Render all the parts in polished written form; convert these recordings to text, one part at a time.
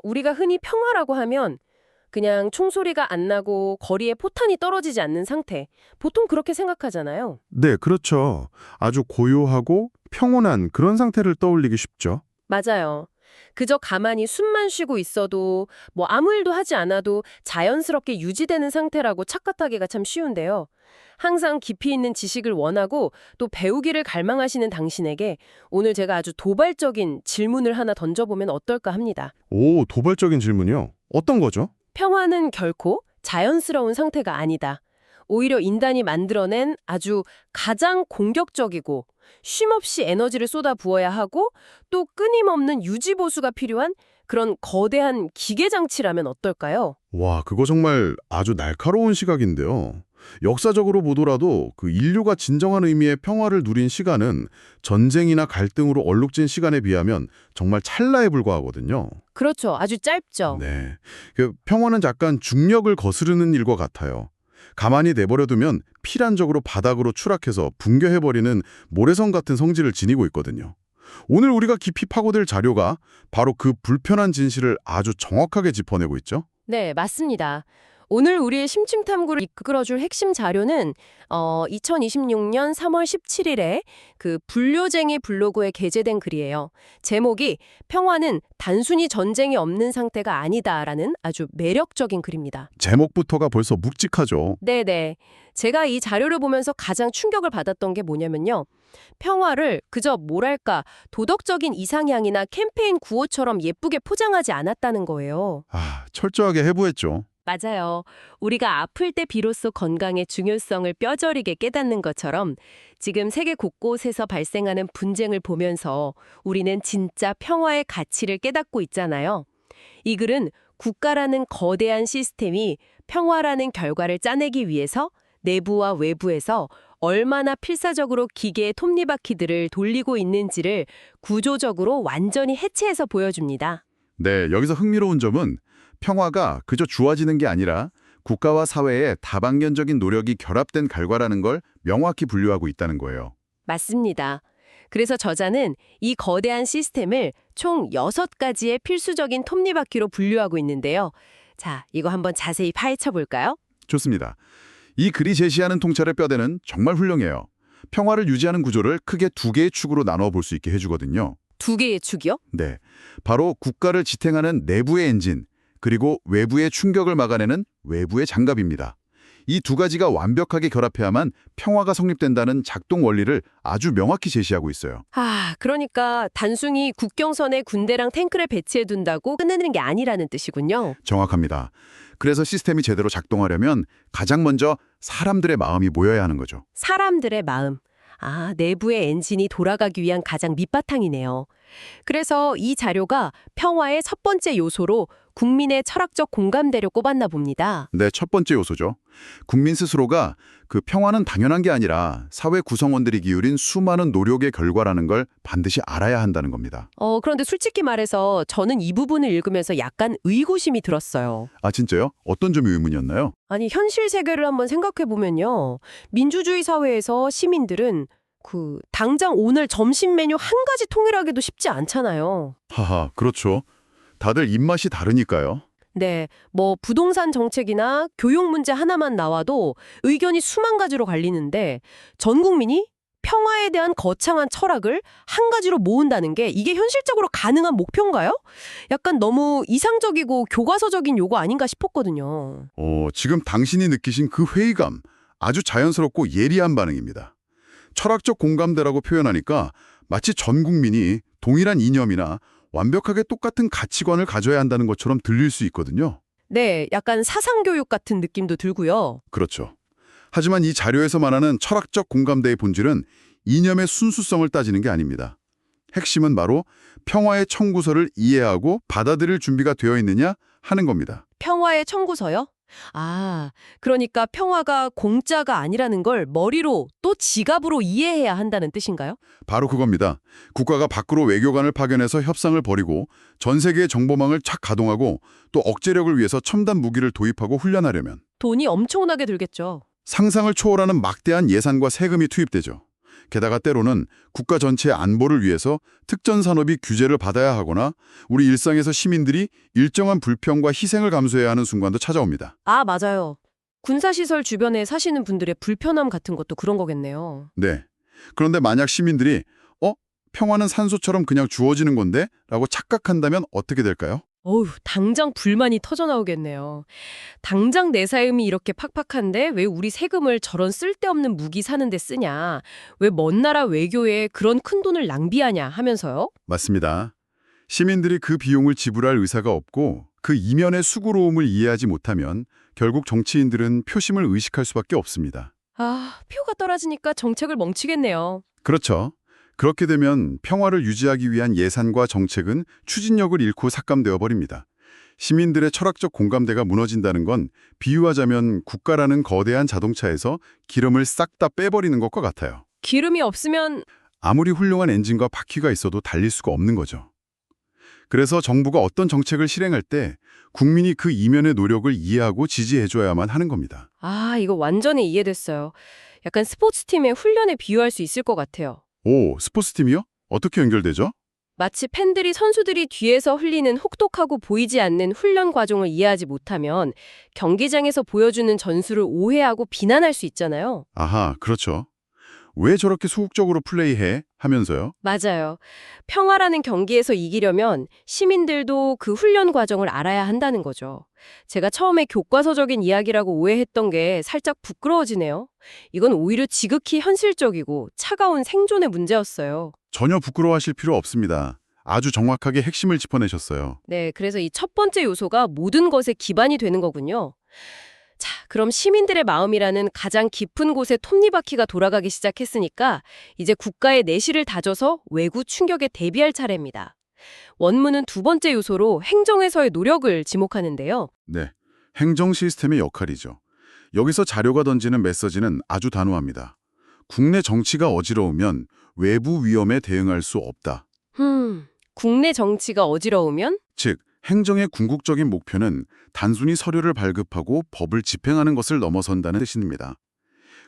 우리가 흔히 평화라고 하면 그냥 총소리가 안 나고 거리에 포탄이 떨어지지 않는 상태. 보통 그렇게 생각하잖아요. 네, 그렇죠. 아주 고요하고 평온한 그런 상태를 떠올리기 쉽죠. 맞아요. 그저 가만히 숨만 쉬고 있어도 뭐 아무 일도 하지 않아도 자연스럽게 유지되는 상태라고 착각하기가 참 쉬운데요. 항상 깊이 있는 지식을 원하고 또 배우기를 갈망하시는 당신에게 오늘 제가 아주 도발적인 질문을 하나 던져보면 어떨까 합니다. 오, 도발적인 질문이요. 어떤 거죠? 평화는 결코 자연스러운 상태가 아니다. 오히려 인간이 만들어낸 아주 가장 공격적이고 쉼없이 에너지를 쏟아 부어야 하고 또 끊임없는 유지보수가 필요한 그런 거대한 기계장치라면 어떨까요? 와, 그거 정말 아주 날카로운 시각인데요. 역사적으로 보더라도 그 인류가 진정한 의미의 평화를 누린 시간은 전쟁이나 갈등으로 얼룩진 시간에 비하면 정말 찰나에 불과하거든요. 그렇죠. 아주 짧죠. 네. 그 평화는 약간 중력을 거스르는 일과 같아요. 가만히 내버려두면 필연적으로 바닥으로 추락해서 붕괴해버리는 모래성 같은 성질을 지니고 있거든요. 오늘 우리가 깊이 파고들 자료가 바로 그 불편한 진실을 아주 정확하게 짚어내고 있죠. 네, 맞습니다. 오늘 우리의 심층탐구를 이끌어줄 핵심 자료는 2026년 3월 17일에 그 불료쟁이 블로그에 게재된 글이에요. 제목이 평화는 단순히 전쟁이 없는 상태가 아니다라는 아주 매력적인 글입니다. 제목부터가 벌써 묵직하죠. 네네. 제가 이 자료를 보면서 가장 충격을 받았던 게 뭐냐면요. 평화를 그저 뭐랄까 도덕적인 이상향이나 캠페인 구호처럼 예쁘게 포장하지 않았다는 거예요. 아, 철저하게 해부했죠. 맞아요. 우리가 아플 때 비로소 건강의 중요성을 뼈저리게 깨닫는 것처럼 지금 세계 곳곳에서 발생하는 분쟁을 보면서 우리는 진짜 평화의 가치를 깨닫고 있잖아요. 이 글은 국가라는 거대한 시스템이 평화라는 결과를 짜내기 위해서 내부와 외부에서 얼마나 필사적으로 기계의 톱니바퀴들을 돌리고 있는지를 구조적으로 완전히 해체해서 보여줍니다. 네, 여기서 흥미로운 점은 평화가 그저 주어지는 게 아니라 국가와 사회의 다방면적인 노력이 결합된 결과라는 걸 명확히 분류하고 있다는 거예요. 맞습니다. 그래서 저자는 이 거대한 시스템을 총 6가지의 필수적인 톱니바퀴로 분류하고 있는데요. 자, 이거 한번 자세히 파헤쳐 볼까요? 좋습니다. 이 글이 제시하는 통찰의 뼈대는 정말 훌륭해요. 평화를 유지하는 구조를 크게 2개의 축으로 나누어 볼 수 있게 해주거든요. 2개의 축이요? 네, 바로 국가를 지탱하는 내부의 엔진, 그리고 외부의 충격을 막아내는 외부의 장갑입니다. 이 2가지가 완벽하게 결합해야만 평화가 성립된다는 작동 원리를 아주 명확히 제시하고 있어요. 그러니까 단순히 국경선에 군대랑 탱크를 배치해둔다고 끝내는 게 아니라는 뜻이군요. 정확합니다. 그래서 시스템이 제대로 작동하려면 가장 먼저 사람들의 마음이 모여야 하는 거죠. 사람들의 마음. 내부의 엔진이 돌아가기 위한 가장 밑바탕이네요. 그래서 이 자료가 평화의 첫 번째 요소로 국민의 철학적 공감대를 꼽았나 봅니다. 네, 첫 번째 요소죠. 국민 스스로가 그 평화는 당연한 게 아니라 사회 구성원들이 기울인 수많은 노력의 결과라는 걸 반드시 알아야 한다는 겁니다. 그런데 솔직히 말해서 저는 이 부분을 읽으면서 약간 의구심이 들었어요. 아, 진짜요? 어떤 점이 의문이었나요? 아니, 현실 세계를 한번 생각해 보면요. 민주주의 사회에서 시민들은 당장 오늘 점심 메뉴 한 가지 통일하기도 쉽지 않잖아요. 하하, 그렇죠. 다들 입맛이 다르니까요. 네, 뭐 부동산 정책이나 교육 문제 하나만 나와도 의견이 수만 가지로 갈리는데 전 국민이 평화에 대한 거창한 철학을 한 가지로 모은다는 게 이게 현실적으로 가능한 목표인가요? 약간 너무 이상적이고 교과서적인 요구 아닌가 싶었거든요. 지금 당신이 느끼신 그 회의감, 아주 자연스럽고 예리한 반응입니다. 철학적 공감대라고 표현하니까 마치 전 국민이 동일한 이념이나 완벽하게 똑같은 가치관을 가져야 한다는 것처럼 들릴 수 있거든요. 네, 약간 사상교육 같은 느낌도 들고요. 그렇죠. 하지만 이 자료에서 말하는 철학적 공감대의 본질은 이념의 순수성을 따지는 게 아닙니다. 핵심은 바로 평화의 청구서를 이해하고 받아들일 준비가 되어 있느냐 하는 겁니다. 평화의 청구서요? 그러니까 평화가 공짜가 아니라는 걸 머리로 또 지갑으로 이해해야 한다는 뜻인가요? 바로 그겁니다. 국가가 밖으로 외교관을 파견해서 협상을 벌이고 전 세계의 정보망을 착 가동하고 또 억제력을 위해서 첨단 무기를 도입하고 훈련하려면 돈이 엄청나게 들겠죠. 상상을 초월하는 막대한 예산과 세금이 투입되죠. 게다가 때로는 국가 전체의 안보를 위해서 특정 산업이 규제를 받아야 하거나 우리 일상에서 시민들이 일정한 불평과 희생을 감수해야 하는 순간도 찾아옵니다. 아, 맞아요. 군사시설 주변에 사시는 분들의 불편함 같은 것도 그런 거겠네요. 네. 그런데 만약 시민들이 평화는 산소처럼 그냥 주어지는 건데? 라고 착각한다면 어떻게 될까요? 어휴, 당장 불만이 터져나오겠네요. 당장 내 삶이 이렇게 팍팍한데 왜 우리 세금을 저런 쓸데없는 무기 사는 데 쓰냐? 왜 먼 나라 외교에 그런 큰 돈을 낭비하냐 하면서요? 맞습니다. 시민들이 그 비용을 지불할 의사가 없고 그 이면의 수고로움을 이해하지 못하면 결국 정치인들은 표심을 의식할 수밖에 없습니다. 아, 표가 떨어지니까 정책을 멈추겠네요. 그렇죠. 그렇게 되면 평화를 유지하기 위한 예산과 정책은 추진력을 잃고 삭감되어 버립니다. 시민들의 철학적 공감대가 무너진다는 건 비유하자면 국가라는 거대한 자동차에서 기름을 싹 다 빼버리는 것과 같아요. 기름이 없으면 아무리 훌륭한 엔진과 바퀴가 있어도 달릴 수가 없는 거죠. 그래서 정부가 어떤 정책을 실행할 때 국민이 그 이면의 노력을 이해하고 지지해줘야만 하는 겁니다. 아, 이거 완전히 이해됐어요. 약간 스포츠팀의 훈련에 비유할 수 있을 것 같아요. 오, 스포츠팀이요? 어떻게 연결되죠? 마치 팬들이 선수들이 뒤에서 흘리는 혹독하고 보이지 않는 훈련 과정을 이해하지 못하면 경기장에서 보여주는 전술을 오해하고 비난할 수 있잖아요. 아하, 그렇죠. 왜 저렇게 소극적으로 플레이해? 하면서요. 맞아요. 평화라는 경기에서 이기려면 시민들도 그 훈련 과정을 알아야 한다는 거죠. 제가 처음에 교과서적인 이야기라고 오해했던 게 살짝 부끄러워지네요. 이건 오히려 지극히 현실적이고 차가운 생존의 문제였어요. 전혀 부끄러워하실 필요 없습니다. 아주 정확하게 핵심을 짚어내셨어요. 네, 그래서 이 첫 번째 요소가 모든 것의 기반이 되는 거군요. 자, 그럼 시민들의 마음이라는 가장 깊은 곳에 톱니바퀴가 돌아가기 시작했으니까 이제 국가의 내실을 다져서 외구 충격에 대비할 차례입니다. 원문은 두 번째 요소로 행정에서의 노력을 지목하는데요. 네, 행정 시스템의 역할이죠. 여기서 자료가 던지는 메시지는 아주 단호합니다. 국내 정치가 어지러우면 외부 위험에 대응할 수 없다. 국내 정치가 어지러우면? 즉, 행정의 궁극적인 목표는 단순히 서류를 발급하고 법을 집행하는 것을 넘어선다는 뜻입니다.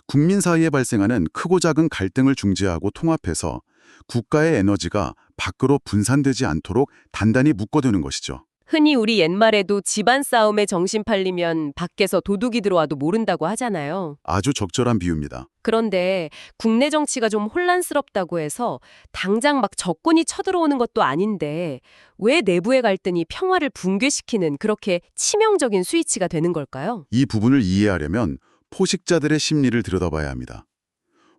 국민 사이에 발생하는 크고 작은 갈등을 중재하고 통합해서 국가의 에너지가 밖으로 분산되지 않도록 단단히 묶어두는 것이죠. 흔히 우리 옛말에도 집안 싸움에 정신 팔리면 밖에서 도둑이 들어와도 모른다고 하잖아요. 아주 적절한 비유입니다. 그런데 국내 정치가 좀 혼란스럽다고 해서 당장 막 적군이 쳐들어오는 것도 아닌데 왜 내부의 갈등이 평화를 붕괴시키는 그렇게 치명적인 스위치가 되는 걸까요? 이 부분을 이해하려면 포식자들의 심리를 들여다봐야 합니다.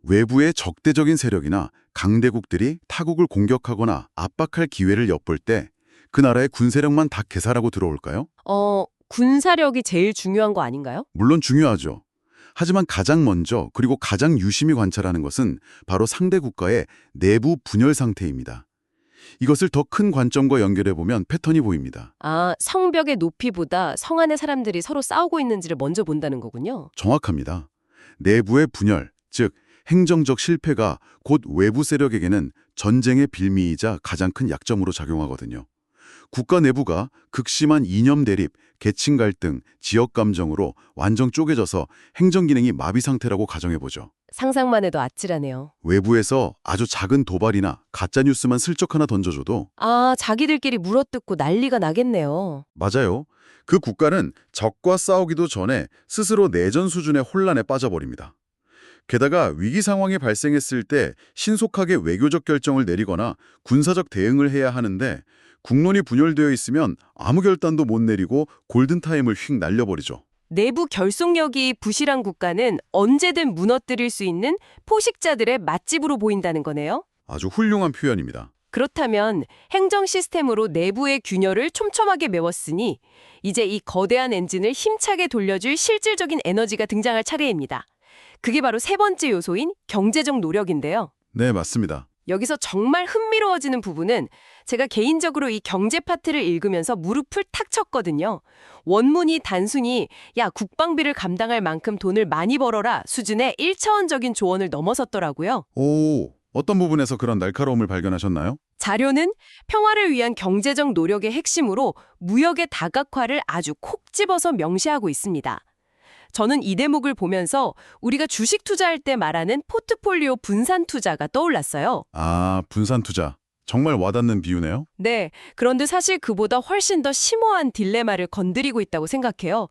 외부의 적대적인 세력이나 강대국들이 타국을 공격하거나 압박할 기회를 엿볼 때 그 나라의 군세력만 다 계산하고 들어올까요? 군사력이 제일 중요한 거 아닌가요? 물론 중요하죠. 하지만 가장 먼저 그리고 가장 유심히 관찰하는 것은 바로 상대 국가의 내부 분열 상태입니다. 이것을 더 큰 관점과 연결해보면 패턴이 보입니다. 아, 성벽의 높이보다 성 안의 사람들이 서로 싸우고 있는지를 먼저 본다는 거군요. 정확합니다. 내부의 분열, 즉 행정적 실패가 곧 외부 세력에게는 전쟁의 빌미이자 가장 큰 약점으로 작용하거든요. 국가 내부가 극심한 이념 대립, 계층 갈등, 지역 감정으로 완전 쪼개져서 행정 기능이 마비 상태라고 가정해보죠. 상상만 해도 아찔하네요. 외부에서 아주 작은 도발이나 가짜 뉴스만 슬쩍 하나 던져줘도 아, 자기들끼리 물어뜯고 난리가 나겠네요. 맞아요. 그 국가는 적과 싸우기도 전에 스스로 내전 수준의 혼란에 빠져버립니다. 게다가 위기 상황이 발생했을 때 신속하게 외교적 결정을 내리거나 군사적 대응을 해야 하는데 국론이 분열되어 있으면 아무 결단도 못 내리고 골든타임을 휙 날려버리죠. 내부 결속력이 부실한 국가는 언제든 무너뜨릴 수 있는 포식자들의 맛집으로 보인다는 거네요. 아주 훌륭한 표현입니다. 그렇다면 행정 시스템으로 내부의 균열을 촘촘하게 메웠으니 이제 이 거대한 엔진을 힘차게 돌려줄 실질적인 에너지가 등장할 차례입니다. 그게 바로 세 번째 요소인 경제적 노력인데요. 네, 맞습니다. 여기서 정말 흥미로워지는 부분은 제가 개인적으로 이 경제 파트를 읽으면서 무릎을 탁 쳤거든요. 원문이 단순히 야, 국방비를 감당할 만큼 돈을 많이 벌어라 수준의 1차원적인 조언을 넘어섰더라고요. 오, 어떤 부분에서 그런 날카로움을 발견하셨나요? 자료는 평화를 위한 경제적 노력의 핵심으로 무역의 다각화를 아주 콕 집어서 명시하고 있습니다. 저는 이 대목을 보면서 우리가 주식 투자할 때 말하는 포트폴리오 분산 투자가 떠올랐어요. 아, 분산 투자. 정말 와닿는 비유네요. 네, 그런데 사실 그보다 훨씬 더 심오한 딜레마를 건드리고 있다고 생각해요.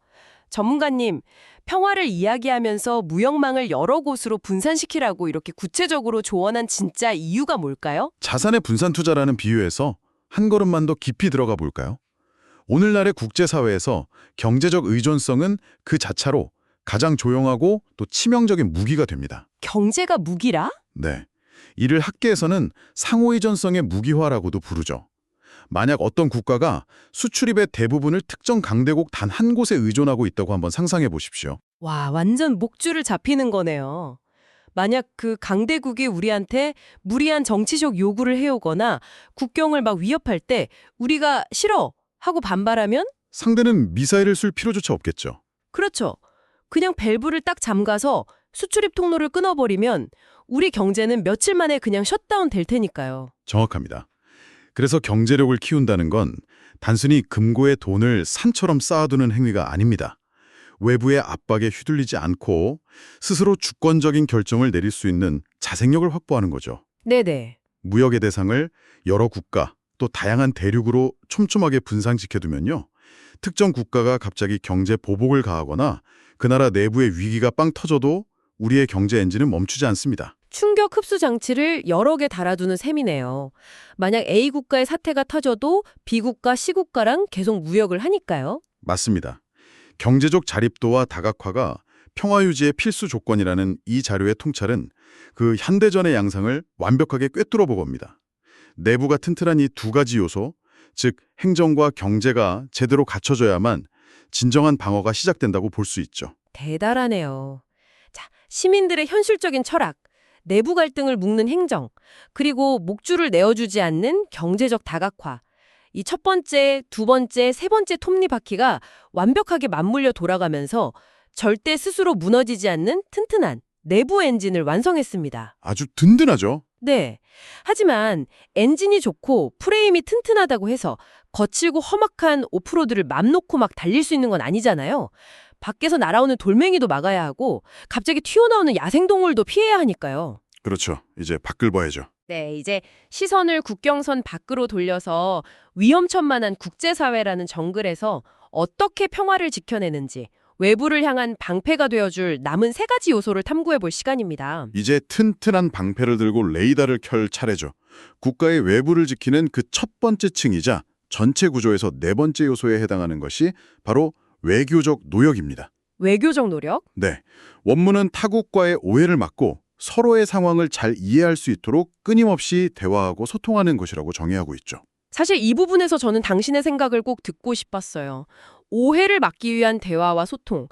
전문가님, 평화를 이야기하면서 무역망을 여러 곳으로 분산시키라고 이렇게 구체적으로 조언한 진짜 이유가 뭘까요? 자산의 분산 투자라는 비유에서 한 걸음만 더 깊이 들어가 볼까요? 오늘날의 국제사회에서 경제적 의존성은 그 자체로 가장 조용하고 또 치명적인 무기가 됩니다. 경제가 무기라? 네. 이를 학계에서는 상호의존성의 무기화라고도 부르죠. 만약 어떤 국가가 수출입의 대부분을 특정 강대국 단 한 곳에 의존하고 있다고 한번 상상해 보십시오. 와, 완전 목줄을 잡히는 거네요. 만약 그 강대국이 우리한테 무리한 정치적 요구를 해오거나 국경을 막 위협할 때 우리가 싫어 하고 반발하면? 상대는 미사일을 쏠 필요조차 없겠죠. 그렇죠. 그냥 밸브를 딱 잠가서 수출입 통로를 끊어버리면 우리 경제는 며칠 만에 그냥 셧다운 될 테니까요. 정확합니다. 그래서 경제력을 키운다는 건 단순히 금고에 돈을 산처럼 쌓아두는 행위가 아닙니다. 외부의 압박에 휘둘리지 않고 스스로 주권적인 결정을 내릴 수 있는 자생력을 확보하는 거죠. 네네. 무역의 대상을 여러 국가, 또 다양한 대륙으로 촘촘하게 분산시켜두면요. 특정 국가가 갑자기 경제 보복을 가하거나 그 나라 내부의 위기가 빵 터져도 우리의 경제 엔진은 멈추지 않습니다. 충격 흡수 장치를 여러 개 달아두는 셈이네요. 만약 A 국가의 사태가 터져도 B 국가, C 국가랑 계속 무역을 하니까요. 맞습니다. 경제적 자립도와 다각화가 평화 유지의 필수 조건이라는 이 자료의 통찰은 그 현대전의 양상을 완벽하게 꿰뚫어 보겁니다. 내부가 튼튼한 이 두 가지 요소, 즉 행정과 경제가 제대로 갖춰져야만 진정한 방어가 시작된다고 볼 수 있죠. 대단하네요. 자, 시민들의 현실적인 철학, 내부 갈등을 묶는 행정, 그리고 목줄을 내어주지 않는 경제적 다각화. 이 첫 번째, 두 번째, 세 번째 톱니바퀴가 완벽하게 맞물려 돌아가면서 절대 스스로 무너지지 않는 튼튼한 내부 엔진을 완성했습니다. 아주 든든하죠. 네. 하지만 엔진이 좋고 프레임이 튼튼하다고 해서 거칠고 험악한 오프로드를 맘 놓고 막 달릴 수 있는 건 아니잖아요. 밖에서 날아오는 돌멩이도 막아야 하고 갑자기 튀어나오는 야생동물도 피해야 하니까요. 그렇죠. 이제 밖을 봐야죠. 네, 이제 시선을 국경선 밖으로 돌려서 위험천만한 국제사회라는 정글에서 어떻게 평화를 지켜내는지 외부를 향한 방패가 되어줄 남은 세 가지 요소를 탐구해 볼 시간입니다. 이제 튼튼한 방패를 들고 레이더를 켤 차례죠. 국가의 외부를 지키는 그 첫 번째 층이자 전체 구조에서 네 번째 요소에 해당하는 것이 바로 외교적 노력입니다. 외교적 노력? 네, 원문은 타국과의 오해를 막고 서로의 상황을 잘 이해할 수 있도록 끊임없이 대화하고 소통하는 것이라고 정의하고 있죠. 사실 이 부분에서 저는 당신의 생각을 꼭 듣고 싶었어요. 오해를 막기 위한 대화와 소통.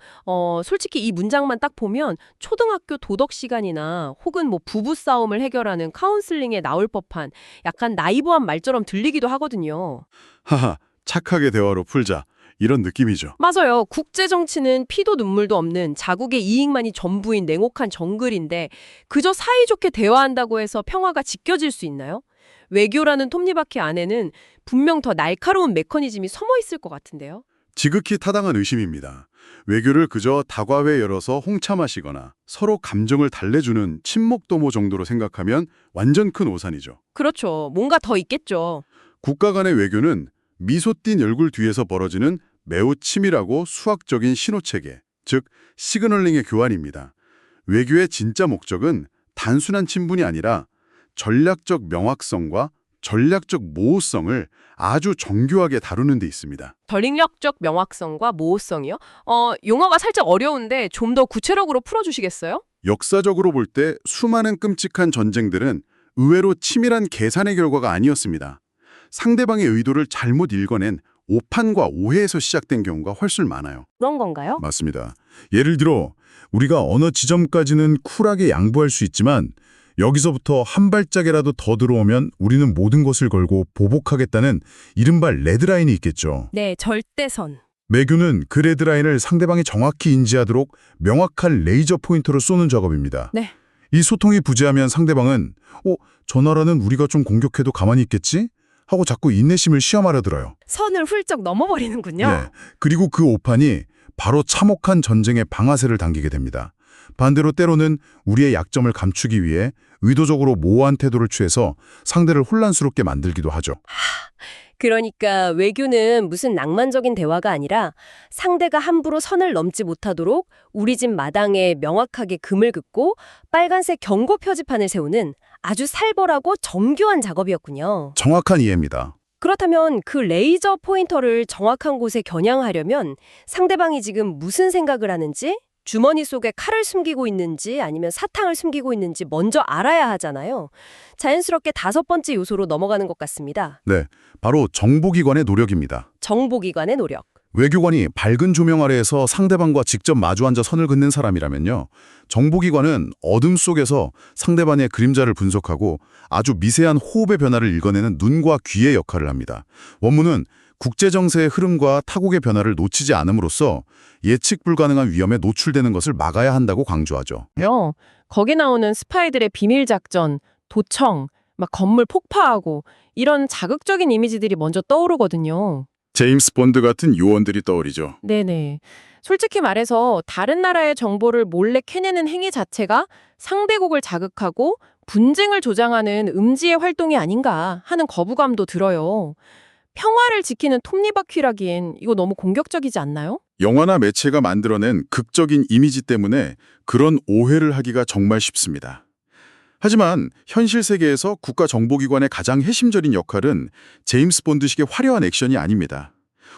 솔직히 이 문장만 딱 보면 초등학교 도덕 시간이나 혹은 뭐 부부 싸움을 해결하는 카운슬링에 나올 법한 약간 나이브한 말처럼 들리기도 하거든요. 하하, 착하게 대화로 풀자. 이런 느낌이죠. 맞아요. 국제 정치는 피도 눈물도 없는 자국의 이익만이 전부인 냉혹한 정글인데 그저 사이좋게 대화한다고 해서 평화가 지켜질 수 있나요? 외교라는 톱니바퀴 안에는 분명 더 날카로운 메커니즘이 숨어 있을 것 같은데요. 지극히 타당한 의심입니다. 외교를 그저 다과회 열어서 홍차 마시거나 서로 감정을 달래주는 친목도모 정도로 생각하면 완전 큰 오산이죠. 그렇죠. 뭔가 더 있겠죠. 국가 간의 외교는 미소 띈 얼굴 뒤에서 벌어지는 매우 치밀하고 수학적인 신호체계, 즉 시그널링의 교환입니다. 외교의 진짜 목적은 단순한 친분이 아니라 전략적 명확성과 전략적 모호성을 아주 정교하게 다루는 데 있습니다. 전략적 명확성과 모호성이요? 용어가 살짝 어려운데 좀 더 구체적으로 풀어주시겠어요? 역사적으로 볼 때 수많은 끔찍한 전쟁들은 의외로 치밀한 계산의 결과가 아니었습니다. 상대방의 의도를 잘못 읽어낸 오판과 오해에서 시작된 경우가 훨씬 많아요. 그런 건가요? 맞습니다. 예를 들어 우리가 어느 지점까지는 쿨하게 양보할 수 있지만 여기서부터 한 발짝이라도 더 들어오면 우리는 모든 것을 걸고 보복하겠다는 이른바 레드라인이 있겠죠. 네, 절대선. 외교는 그 레드라인을 상대방이 정확히 인지하도록 명확한 레이저 포인터로 쏘는 작업입니다. 네. 이 소통이 부재하면 상대방은 저 나라는 우리가 좀 공격해도 가만히 있겠지? 하고 자꾸 인내심을 시험하려 들어요. 선을 훌쩍 넘어버리는군요. 네. 그리고 그 오판이 바로 참혹한 전쟁의 방아쇠를 당기게 됩니다. 반대로 때로는 우리의 약점을 감추기 위해 의도적으로 모호한 태도를 취해서 상대를 혼란스럽게 만들기도 하죠. 그러니까 외교는 무슨 낭만적인 대화가 아니라 상대가 함부로 선을 넘지 못하도록 우리 집 마당에 명확하게 금을 긋고 빨간색 경고 표지판을 세우는 아주 살벌하고 정교한 작업이었군요. 정확한 이해입니다. 그렇다면 그 레이저 포인터를 정확한 곳에 겨냥하려면 상대방이 지금 무슨 생각을 하는지, 주머니 속에 칼을 숨기고 있는지 아니면 사탕을 숨기고 있는지 먼저 알아야 하잖아요. 자연스럽게 5번째 요소로 넘어가는 것 같습니다. 네, 바로 정보기관의 노력입니다. 정보기관의 노력. 외교관이 밝은 조명 아래에서 상대방과 직접 마주 앉아 선을 긋는 사람이라면요. 정보기관은 어둠 속에서 상대방의 그림자를 분석하고 아주 미세한 호흡의 변화를 읽어내는 눈과 귀의 역할을 합니다. 원문은 국제정세의 흐름과 타국의 변화를 놓치지 않음으로써 예측 불가능한 위험에 노출되는 것을 막아야 한다고 강조하죠. 거기 나오는 스파이들의 비밀 작전, 도청, 막 건물 폭파하고 이런 자극적인 이미지들이 먼저 떠오르거든요. 제임스 본드 같은 요원들이 떠오르죠. 네네. 솔직히 말해서 다른 나라의 정보를 몰래 캐내는 행위 자체가 상대국을 자극하고 분쟁을 조장하는 음지의 활동이 아닌가 하는 거부감도 들어요. 평화를 지키는 톱니바퀴라기엔 이거 너무 공격적이지 않나요? 영화나 매체가 만들어낸 극적인 이미지 때문에 그런 오해를 하기가 정말 쉽습니다. 하지만 현실 세계에서 국가정보기관의 가장 핵심적인 역할은 제임스 본드식의 화려한 액션이 아닙니다.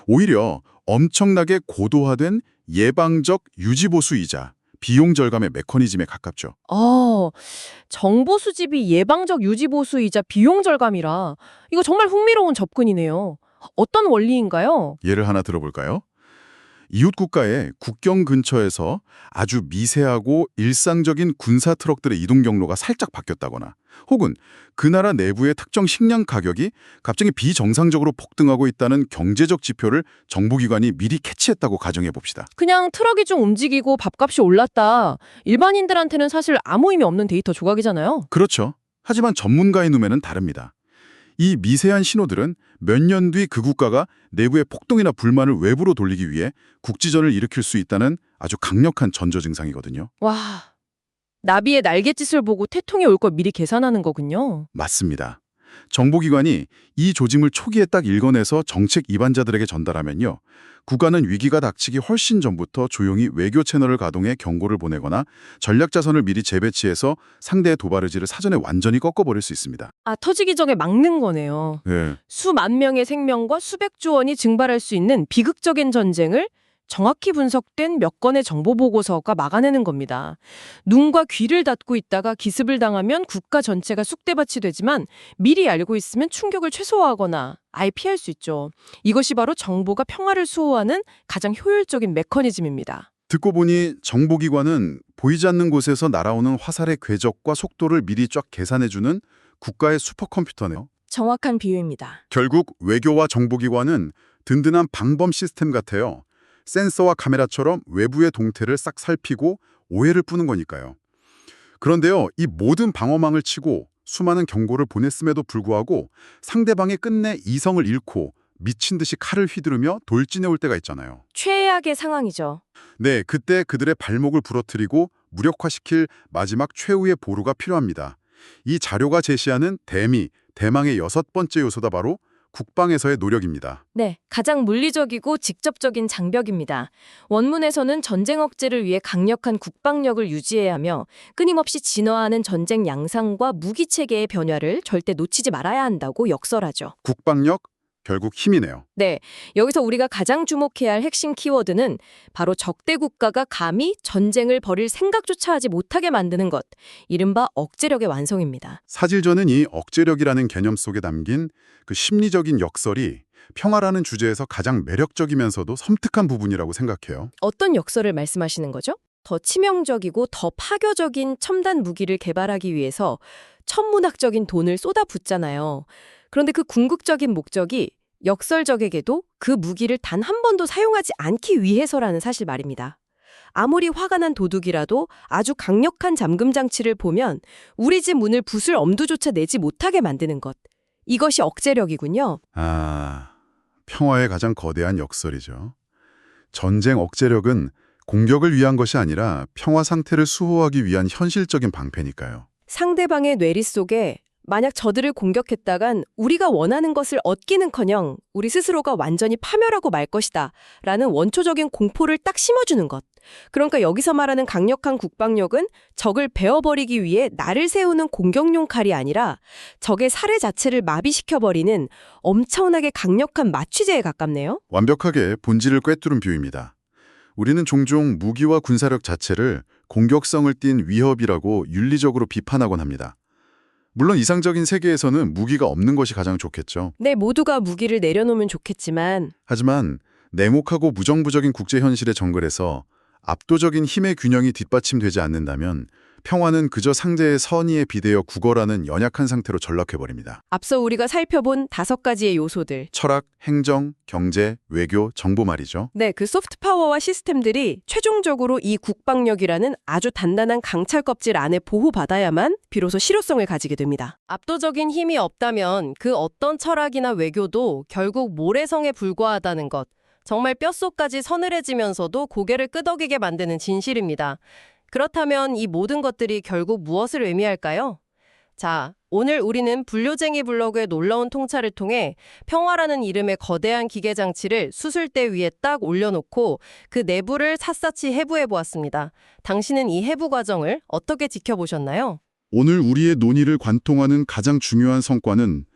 오히려 엄청나게 고도화된 예방적 유지보수이자 비용 절감의 메커니즘에 가깝죠. 정보 수집이 예방적 유지 보수이자 비용 절감이라 이거 정말 흥미로운 접근이네요. 어떤 원리인가요? 예를 하나 들어볼까요? 이웃 국가의 국경 근처에서 아주 미세하고 일상적인 군사 트럭들의 이동 경로가 살짝 바뀌었다거나 혹은 그 나라 내부의 특정 식량 가격이 갑자기 비정상적으로 폭등하고 있다는 경제적 지표를 정보기관이 미리 캐치했다고 가정해 봅시다. 그냥 트럭이 좀 움직이고 밥값이 올랐다. 일반인들한테는 사실 아무 의미 없는 데이터 조각이잖아요. 그렇죠. 하지만 전문가의 눈에는 다릅니다. 이 미세한 신호들은 몇 년 뒤 그 국가가 내부의 폭동이나 불만을 외부로 돌리기 위해 국지전을 일으킬 수 있다는 아주 강력한 전조 증상이거든요. 와, 나비의 날갯짓을 보고 태통이 올 걸 미리 계산하는 거군요. 맞습니다. 정보기관이 이 조짐을 초기에 딱 읽어내서 정책 입안자들에게 전달하면요. 국가는 위기가 닥치기 훨씬 전부터 조용히 외교 채널을 가동해 경고를 보내거나 전략 자선을 미리 재배치해서 상대의 도발 의지를 사전에 완전히 꺾어버릴 수 있습니다. 터지기 전에 막는 거네요. 네. 수만 명의 생명과 수백조 원이 증발할 수 있는 비극적인 전쟁을 정확히 분석된 몇 건의 정보 보고서가 막아내는 겁니다. 눈과 귀를 닫고 있다가 기습을 당하면 국가 전체가 쑥대밭이 되지만 미리 알고 있으면 충격을 최소화하거나 아예 피할 수 있죠. 이것이 바로 정보가 평화를 수호하는 가장 효율적인 메커니즘입니다. 듣고 보니 정보기관은 보이지 않는 곳에서 날아오는 화살의 궤적과 속도를 미리 쫙 계산해주는 국가의 슈퍼컴퓨터네요. 정확한 비유입니다. 결국 외교와 정보기관은 든든한 방범 시스템 같아요. 센서와 카메라처럼 외부의 동태를 싹 살피고 오해를 푸는 거니까요. 그런데요, 이 모든 방어망을 치고 수많은 경고를 보냈음에도 불구하고 상대방이 끝내 이성을 잃고 미친 듯이 칼을 휘두르며 돌진해 올 때가 있잖아요. 최악의 상황이죠. 네, 그때 그들의 발목을 부러뜨리고 무력화시킬 마지막 최후의 보루가 필요합니다. 이 자료가 제시하는 대망의 6번째 요소다 바로 국방에서의 노력입니다. 네, 가장 물리적이고 직접적인 장벽입니다. 원문에서는 전쟁 억제를 위해 강력한 국방력을 유지해야 하며 끊임없이 진화하는 전쟁 양상과 무기 체계의 변화를 절대 놓치지 말아야 한다고 역설하죠. 국방력, 결국 힘이네요. 네, 여기서 우리가 가장 주목해야 할 핵심 키워드는 바로 적대 국가가 감히 전쟁을 벌일 생각조차 하지 못하게 만드는 것, 이른바 억제력의 완성입니다. 사실 저는 이 억제력이라는 개념 속에 담긴 그 심리적인 역설이 평화라는 주제에서 가장 매력적이면서도 섬뜩한 부분이라고 생각해요. 어떤 역설을 말씀하시는 거죠? 더 치명적이고 더 파괴적인 첨단 무기를 개발하기 위해서 천문학적인 돈을 쏟아붓잖아요. 그런데 그 궁극적인 목적이 역설적에게도 그 무기를 단 한 번도 사용하지 않기 위해서라는 사실 말입니다. 아무리 화가 난 도둑이라도 아주 강력한 잠금 장치를 보면 우리 집 문을 부술 엄두조차 내지 못하게 만드는 것. 이것이 억제력이군요. 평화의 가장 거대한 역설이죠. 전쟁 억제력은 공격을 위한 것이 아니라 평화 상태를 수호하기 위한 현실적인 방패니까요. 상대방의 뇌리 속에 만약 저들을 공격했다간 우리가 원하는 것을 얻기는커녕 우리 스스로가 완전히 파멸하고 말 것이다 라는 원초적인 공포를 딱 심어주는 것. 그러니까 여기서 말하는 강력한 국방력은 적을 베어버리기 위해 날을 세우는 공격용 칼이 아니라 적의 사례 자체를 마비시켜버리는 엄청나게 강력한 마취제에 가깝네요. 완벽하게 본질을 꿰뚫은 비유입니다. 우리는 종종 무기와 군사력 자체를 공격성을 띤 위협이라고 윤리적으로 비판하곤 합니다. 물론 이상적인 세계에서는 무기가 없는 것이 가장 좋겠죠. 네, 모두가 무기를 내려놓으면 좋겠지만 하지만 냉혹하고 무정부적인 국제 현실의 정글에서 압도적인 힘의 균형이 뒷받침되지 않는다면 평화는 그저 상대의 선의에 비대어 구걸하는 연약한 상태로 전락해버립니다. 앞서 우리가 살펴본 5가지의 요소들. 철학, 행정, 경제, 외교, 정보 말이죠. 네, 그 소프트 파워와 시스템들이 최종적으로 이 국방력이라는 아주 단단한 강철 껍질 안에 보호받아야만 비로소 실효성을 가지게 됩니다. 압도적인 힘이 없다면 그 어떤 철학이나 외교도 결국 모래성에 불과하다는 것. 정말 뼛속까지 서늘해지면서도 고개를 끄덕이게 만드는 진실입니다. 그렇다면 이 모든 것들이 결국 무엇을 의미할까요? 자, 오늘 우리는 불효쟁이 블로그의 놀라운 통찰을 통해 평화라는 이름의 거대한 기계장치를 수술대 위에 딱 올려놓고 그 내부를 샅샅이 해부해 보았습니다. 당신은 이 해부 과정을 어떻게 지켜보셨나요? 오늘 우리의 논의를 관통하는 가장 중요한 성과는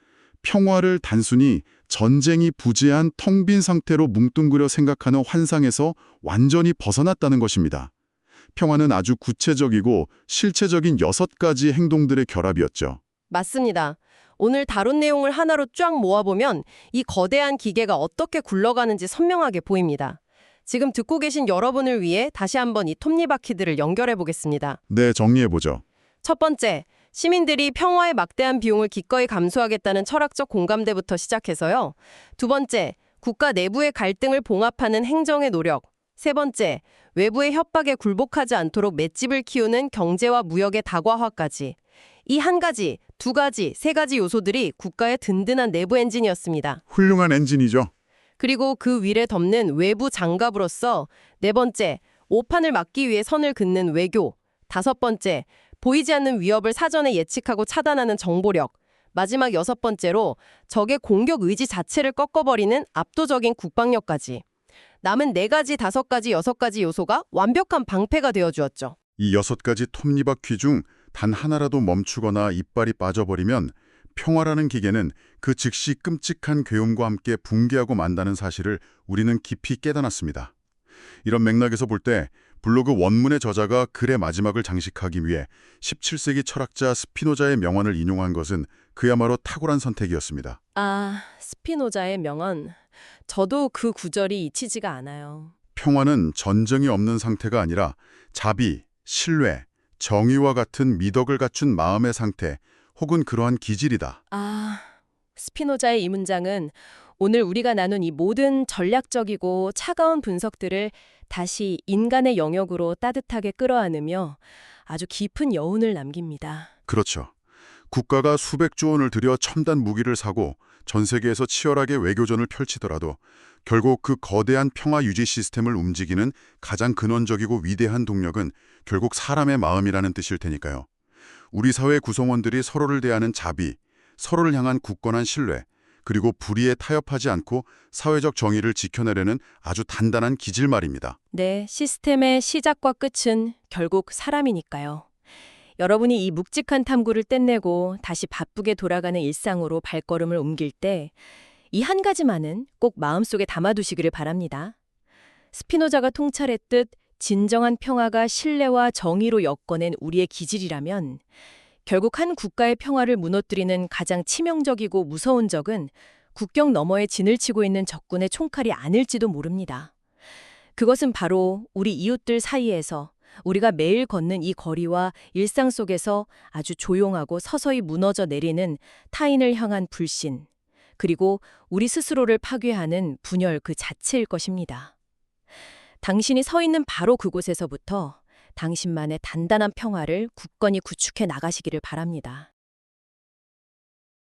평화를 단순히 전쟁이 부재한 텅 빈 상태로 뭉뚱그려 생각하는 환상에서 완전히 벗어났다는 것입니다. 평화는 아주 구체적이고 실체적인 6가지 행동들의 결합이었죠. 맞습니다. 오늘 다룬 내용을 하나로 쫙 모아보면 이 거대한 기계가 어떻게 굴러가는지 선명하게 보입니다. 지금 듣고 계신 여러분을 위해 다시 한번 이 톱니바퀴들을 연결해 보겠습니다. 네, 정리해보죠. 첫 번째, 시민들이 평화의 막대한 비용을 기꺼이 감수하겠다는 철학적 공감대부터 시작해서요. 두 번째, 국가 내부의 갈등을 봉합하는 행정의 노력. 세 번째, 외부의 협박에 굴복하지 않도록 맷집을 키우는 경제와 무역의 다과화까지. 이 한 가지, 두 가지, 세 가지 요소들이 국가의 든든한 내부 엔진이었습니다. 훌륭한 엔진이죠. 그리고 그 위를 덮는 외부 장갑으로서 네 번째, 오판을 막기 위해 선을 긋는 외교. 다섯 번째, 보이지 않는 위협을 사전에 예측하고 차단하는 정보력. 마지막 6번째로 적의 공격 의지 자체를 꺾어버리는 압도적인 국방력까지. 남은 4가지, 5가지, 6가지 요소가 완벽한 방패가 되어주었죠. 이 6가지 톱니바퀴 중 단 하나라도 멈추거나 이빨이 빠져버리면 평화라는 기계는 그 즉시 끔찍한 괴음과 함께 붕괴하고 만다는 사실을 우리는 깊이 깨달았습니다. 이런 맥락에서 볼 때 블로그 원문의 저자가 글의 마지막을 장식하기 위해 17세기 철학자 스피노자의 명언을 인용한 것은 그야말로 탁월한 선택이었습니다. 아, 스피노자의 명언. 저도 그 구절이 잊히지가 않아요. 평화는 전쟁이 없는 상태가 아니라 자비, 신뢰, 정의와 같은 미덕을 갖춘 마음의 상태 혹은 그러한 기질이다. 아, 스피노자의 이 문장은 오늘 우리가 나눈 이 모든 전략적이고 차가운 분석들을 다시 인간의 영역으로 따뜻하게 끌어안으며 아주 깊은 여운을 남깁니다. 그렇죠. 국가가 수백조 원을 들여 첨단 무기를 사고 전 세계에서 치열하게 외교전을 펼치더라도 결국 그 거대한 평화 유지 시스템을 움직이는 가장 근원적이고 위대한 동력은 결국 사람의 마음이라는 뜻일 테니까요. 우리 사회 구성원들이 서로를 대하는 자비, 서로를 향한 굳건한 신뢰, 그리고 불의에 타협하지 않고 사회적 정의를 지켜내려는 아주 단단한 기질 말입니다. 네, 시스템의 시작과 끝은 결국 사람이니까요. 여러분이 이 묵직한 탐구를 떼내고 다시 바쁘게 돌아가는 일상으로 발걸음을 옮길 때 이 한 가지만은 꼭 마음속에 담아두시기를 바랍니다. 스피노자가 통찰했듯 진정한 평화가 신뢰와 정의로 엮어낸 우리의 기질이라면 결국 한 국가의 평화를 무너뜨리는 가장 치명적이고 무서운 적은 국경 너머에 진을 치고 있는 적군의 총칼이 아닐지도 모릅니다. 그것은 바로 우리 이웃들 사이에서 우리가 매일 걷는 이 거리와 일상 속에서 아주 조용하고 서서히 무너져 내리는 타인을 향한 불신, 그리고 우리 스스로를 파괴하는 분열 그 자체일 것입니다. 당신이 서 있는 바로 그곳에서부터 당신만의 단단한 평화를 굳건히 구축해 나가시기를 바랍니다.